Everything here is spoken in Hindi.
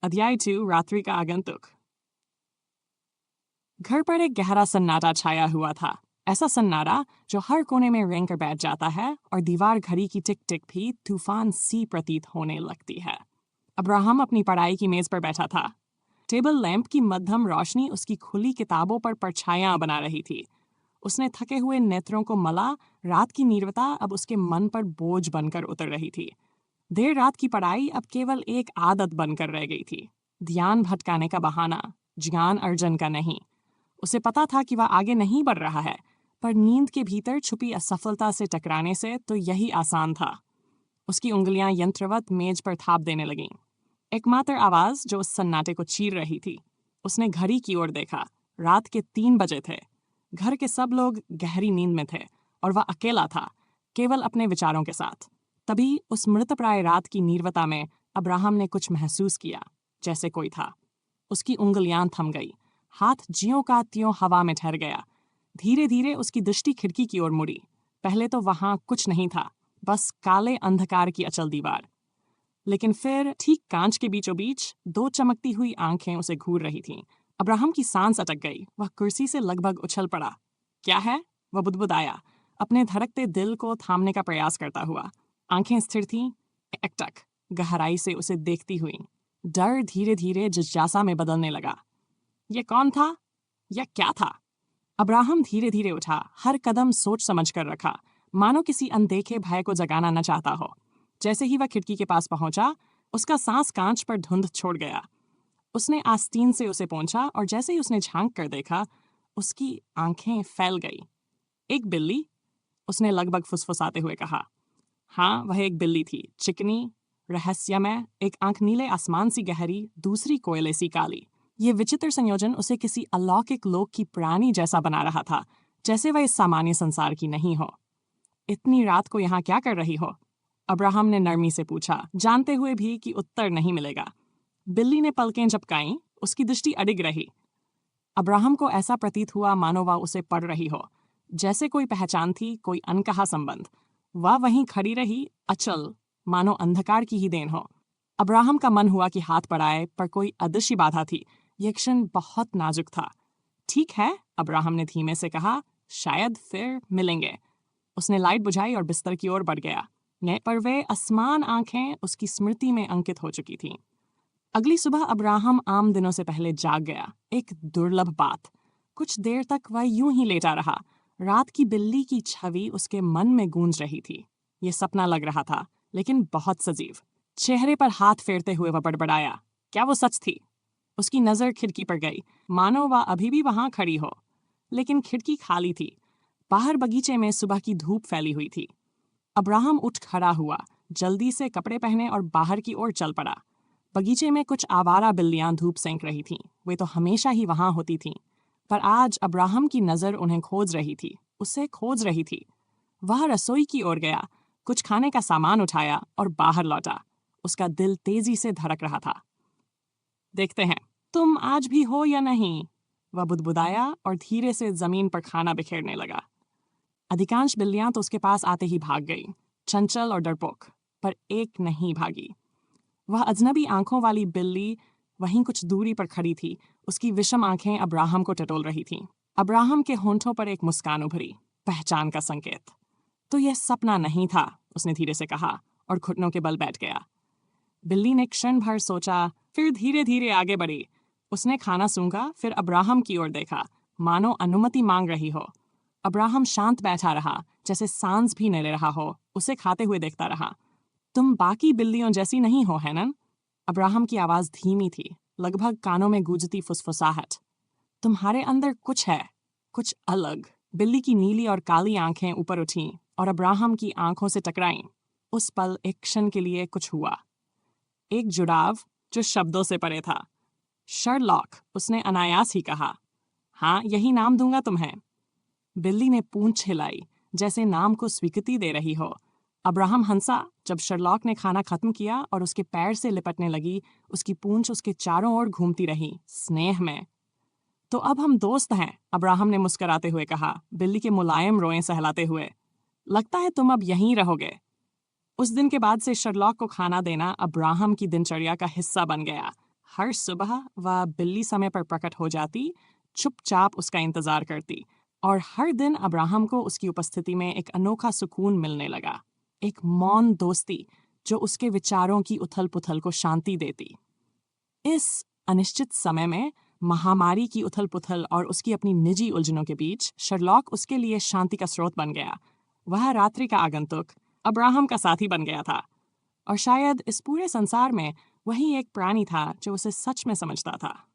अध्याय 2 रात्रि का आगंतुक। घर पर एक गहरा सन्नाटा छाया हुआ था। ऐसा सन्नाटा जो हर कोने में रेंग कर बैठ जाता है और दीवार घड़ी की टिक टिक भी तूफान सी प्रतीत होने लगती है। अब्राहम अपनी पढ़ाई की मेज पर बैठा था। टेबल लैंप की मध्यम रोशनी उसकी खुली किताबों पर परछाइयां बना रही थी। उसने थके हुए नेत्रों को मला। रात की नीरवता अब उसके मन पर बोझ बनकर उतर रही थी। देर रात की पढ़ाई अब केवल एक आदत बनकर रह गई थी, ध्यान भटकाने का बहाना, ज्ञान अर्जन का नहीं। उसे पता था कि वह आगे नहीं बढ़ रहा है, पर नींद के भीतर छुपी असफलता से टकराने से तो यही आसान था। उसकी उंगलियां यंत्रवत मेज पर थाप देने लगीं। एकमात्र आवाज जो उस सन्नाटे को चीर रही थी। उसने घड़ी की ओर देखा। रात के 3 बजे थे। घर के सब लोग गहरी नींद में थे और वह अकेला था, केवल अपने विचारों के साथ। तभी उस मृतप्राय रात की नीरवता में अब्राहम ने कुछ महसूस किया, जैसे कोई था। उसकी उंगलियां थम गई। हाथ ज्यों का त्यों हवा में ठहर गया। धीरे धीरे उसकी दृष्टि खिड़की की ओर मुड़ी। पहले तो वहां कुछ नहीं था, बस काले अंधकार की अचल दीवार। लेकिन फिर ठीक कांच के बीचों बीच 2 चमकती हुई आंखें उसे घूर रही थीं। अब्राहम की सांस अटक गई। वह कुर्सी से लगभग उछल पड़ा। क्या है? वह बुदबुदाया, अपने धड़कते दिल को थामने का प्रयास करता हुआ। आंखें स्थिर थीं, एकटक, गहराई से उसे देखती हुई। डर धीरे धीरे जिज्ञासा में बदलने लगा। यह कौन था? यह क्या था? अब्राहम धीरे धीरे उठा, हर कदम सोच समझ कर रखा, मानो किसी अनदेखे भय को जगाना न चाहता हो। जैसे ही वह खिड़की के पास पहुंचा, उसका सांस कांच पर धुंध छोड़ गया। उसने आस्तीन से उसे पोंछा और जैसे ही उसने झांक कर देखा, उसकी आंखें फैल गई। एक बिल्ली? उसने लगभग फुसफुसाते हुए कहा। हाँ, वह एक बिल्ली थी, चिकनी, रहस्यमय, एक आंख नीले आसमान सी गहरी, दूसरी कोयले सी काली। ये विचित्र संयोजन उसे किसी अलौकिक लोक की प्राणी जैसा बना रहा था, जैसे वह इस सामान्य संसार की नहीं हो। इतनी रात को यहाँ क्या कर रही हो? अब्राहम ने नरमी से पूछा, जानते हुए भी कि उत्तर नहीं मिलेगा। बिल्ली ने पलकें झपकाईं, उसकी दृष्टि अडिग रही। अब्राहम को ऐसा प्रतीत हुआ मानो वह उसे पढ़ रही हो, जैसे कोई पहचान थी, कोई अनकहा संबंध। वह वहीं खड़ी रही, अचल, मानो अंधकार की ही देन हो। अब्राहम का मन हुआ कि हाथ बढ़ाए, पर कोई अदृश्य बाधा थी। यह क्षण बहुत नाजुक था। ठीक है, अब्राहम ने धीमे से कहा, शायद फिर मिलेंगे। उसने लाइट बुझाई और बिस्तर की ओर बढ़ गया, पर वे असमान आंखें उसकी स्मृति में अंकित हो चुकी थीं। अगली सुबह अब्राहम आम दिनों से पहले जाग गया। एक दुर्लभ बात, कुछ देर तक वह यूं ही लेटा रहा। रात की बिल्ली की छवि उसके मन में गूंज रही थी। ये सपना लग रहा था, लेकिन बहुत सजीव। चेहरे पर हाथ फेरते हुए वह बड़बड़ाया, क्या वो सच थी? उसकी नजर खिड़की पर गई, मानो वह अभी भी वहां खड़ी हो। लेकिन खिड़की खाली थी। बाहर बगीचे में सुबह की धूप फैली हुई थी। अब्राहम उठ खड़ा हुआ, जल्दी से कपड़े पहने और बाहर की ओर चल पड़ा। बगीचे में कुछ आवारा बिल्लियां धूप सेंक रही थीं। वे तो हमेशा ही वहां होती थीं, पर आज अब्राहम की नजर उन्हें खोज रही थी, उसे खोज रही थी। वह रसोई की ओर गया, कुछ खाने का सामान उठाया और बाहर लौटा। उसका दिल तेजी से धड़क रहा था। देखते हैं, तुम आज भी हो या नहीं? वह बुदबुदाया और धीरे से जमीन पर खाना बिखेरने लगा। अधिकांश बिल्लियां तो उसके पास आते ही भाग गई, चंचल और डरपोक, पर एक नहीं भागी। वह अजनबी आंखों वाली बिल्ली वहीं कुछ दूरी पर खड़ी थी। उसकी विषम आंखें अब्राहम को टटोल रही थीं। अब्राहम के होंठों पर एक मुस्कान उभरी, पहचान का संकेत। तो यह सपना नहीं था, उसने धीरे से कहा और घुटनों के बल बैठ गया। बिल्ली ने क्षण भर सोचा, फिर धीरे धीरे आगे बढ़ी। उसने खाना सूंघा, फिर अब्राहम की ओर देखा, मानो अनुमति मांग रही हो। अब्राहम शांत बैठा रहा, जैसे सांस भी न ले रहा हो। उसे खाते हुए देखता रहा। तुम बाकी बिल्लियों जैसी नहीं हो, है ना? अब्राहम की आवाज धीमी थी, लगभग कानों में गूंजती फुसफुसाहट। तुम्हारे अंदर कुछ है, कुछ अलग। बिल्ली की नीली और काली आंखें ऊपर उठीं और अब्राहम की आंखों से टकराईं। उस पल एक क्षण के लिए कुछ हुआ, एक जुड़ाव जो शब्दों से परे था। शर्लॉक, उसने अनायास ही कहा। हाँ, यही नाम दूंगा तुम्हें। बिल्ली ने पूंछ हिलाई, जैसे नाम को स्वीकृति दे रही हो। अब्राहम हंसा जब शर्लॉक ने खाना खत्म किया और उसके पैर से लिपटने लगी। उसकी पूंछ उसके चारों ओर घूमती रही, स्नेह में। तो अब हम दोस्त हैं, अब्राहम ने मुस्कुराते हुए कहा, बिल्ली के मुलायम रोएं सहलाते हुए। लगता है तुम अब यहीं रहोगे। उस दिन के बाद से शर्लॉक को खाना देना अब्राहम की दिनचर्या का हिस्सा बन गया। हर सुबह वह बिल्ली समय पर प्रकट हो जाती, चुपचाप उसका इंतजार करती, और हर दिन अब्राहम को उसकी उपस्थिति में एक अनोखा सुकून मिलने लगा, एक मौन दोस्ती जो उसके विचारों की उथल-पुथल को शांति देती। इस अनिश्चित समय में महामारी की उथल-पुथल और उसकी अपनी निजी उलझनों के बीच शर्लॉक उसके लिए शांति का स्रोत बन गया। वह रात्रि का आगंतुक, अब्राहम का साथी बन गया था, और शायद इस पूरे संसार में वही एक प्राणी था जो उसे सच में समझता था।